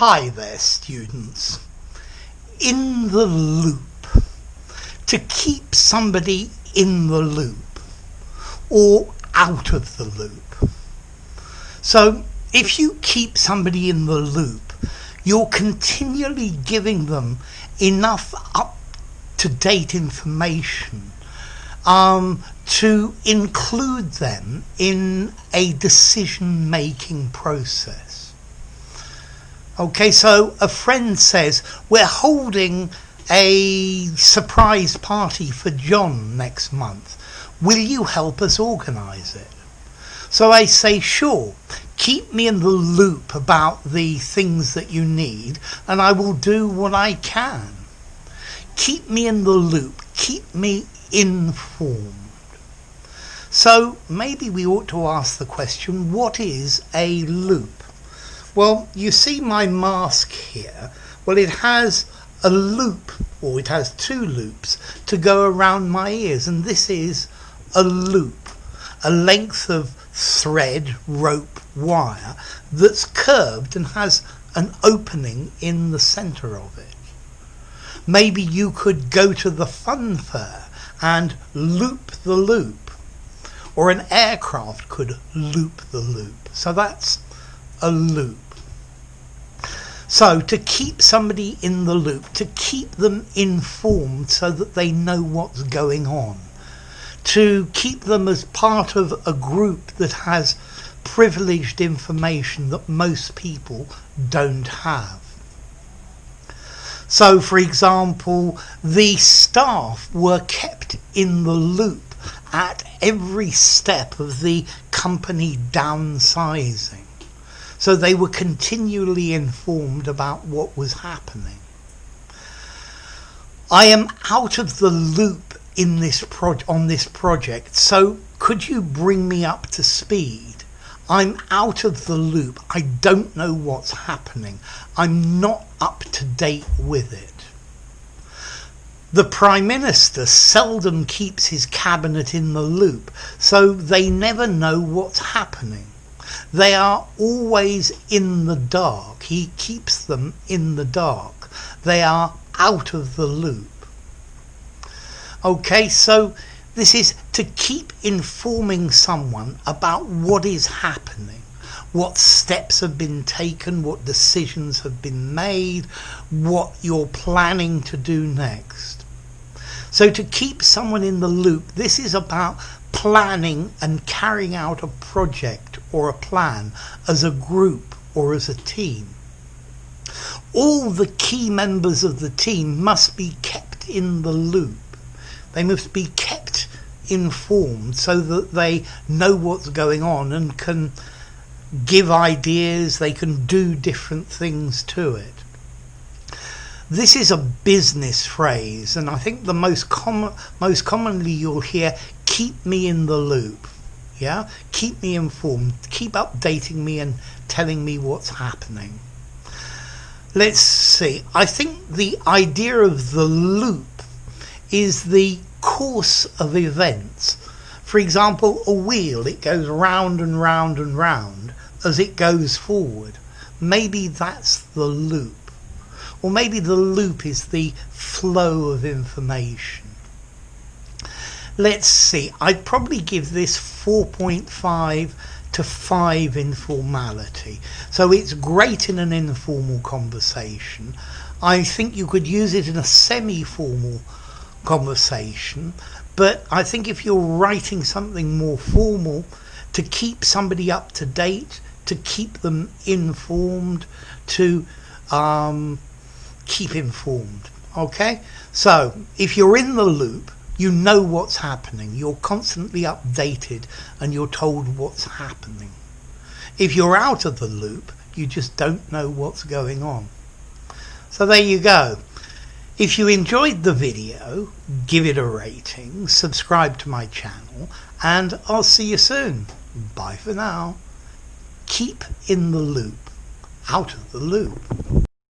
Hi there, students. In the loop. To keep somebody in the loop or out of the loop. So if you keep somebody in the loop, you're continually giving them enough up-to-date information to include them in a decision-making process. Okay, so a friend says, we're holding a surprise party for John next month. Will you help us organise it? So I say, sure, keep me in the loop about the things that you need and I will do what I can. Keep me in the loop, keep me informed. So maybe we ought to ask the question, what is a loop? Well, you see my mask here. Well, it has a loop, or it has two loops to go around my ears, and this is a loop, a length of thread, rope, wire that's curved and has an opening in the centre of it. Maybe you could go to the fun fair and loop the loop, or an aircraft could loop the loop. So that's a loop. So to keep somebody in the loop, to keep them informed so that they know what's going on, to keep them as part of a group that has privileged information that most people don't have. So for example, the staff were kept in the loop at every step of the company downsizing. So they were continually informed about what was happening. I am out of the loop in this on this project, so could you bring me up to speed? I'm out of the loop. I don't know what's happening. I'm not up to date with it. The Prime Minister seldom keeps his cabinet in the loop, so they never know what's happening. They are always in the dark. He keeps them in the dark. They are out of the loop. Okay, so this is to keep informing someone about what is happening, what steps have been taken, what decisions have been made, what you're planning to do next. So to keep someone in the loop, this is about planning and carrying out a project or a plan as a group or as a team. All the key members of the team must be kept in the loop. They must be kept informed so that they know what's going on and can give ideas, they can do different things to it. This is a business phrase, and I think the most commonly you'll hear, keep me in the loop. Yeah, keep me informed, keep updating me and telling me what's happening. Let's see, I think the idea of the loop is the course of events. For example, a wheel, it goes round and round and round as it goes forward. Maybe that's the loop. Or maybe the loop is the flow of information. Let's see, I'd probably give this 4.5 to 5 informality. So it's great in an informal conversation. I think you could use it in a semi-formal conversation, but I think if you're writing something more formal, to keep somebody up to date, to keep them informed, to keep informed. Okay, so if you're in the loop, you know what's happening, you're constantly updated and you're told what's happening. If you're out of the loop, you just don't know what's going on. So there you go. If you enjoyed the video, give it a rating, subscribe to my channel, and I'll see you soon. Bye for now. Keep in the loop, out of the loop.